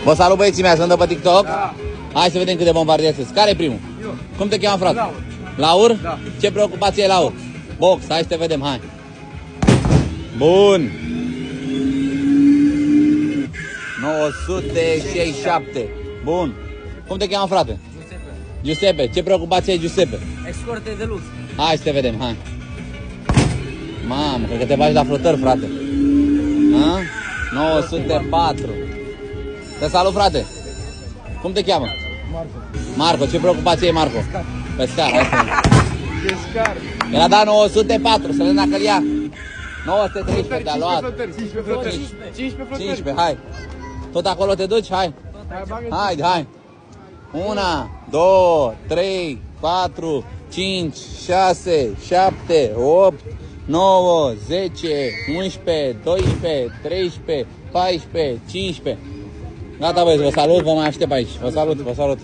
Vă salut, băieții mei, sunt pe TikTok. Da. Hai să vedem cât de bombardier sunt. Care e primul? Eu. Cum te cheamă, frate? Laur. Laur? Da. Ce preocupație e, Laur? Box, hai să te vedem, hai. Bun. 967. Bun. Cum te cheamă, frate? Giuseppe. Giuseppe. Ce preocupație e, Giuseppe? Escorte de lux. Hai să te vedem, hai. Mamă, cred că te bagi la flotări, frate. Ha? 904. Te salut, frate. Cum te cheamă? Marco. Marco. Ce preocupație e, Marco? Pescar. Pescar, hai să vedem. Pescar. El a dat 904, să vedem dacă-l ia. 913, te-a luat. 15 flotări. 15 flotări. 15, hai. Tot acolo te duci, hai. Hai, hai. 1, 2, 3, 4, 5, 6, 7, 8, 9, 10, 11, 12, 13, 14, 15. Gata, băieți, vă salut, vă mai aștept aici. Vă salut, vă salut.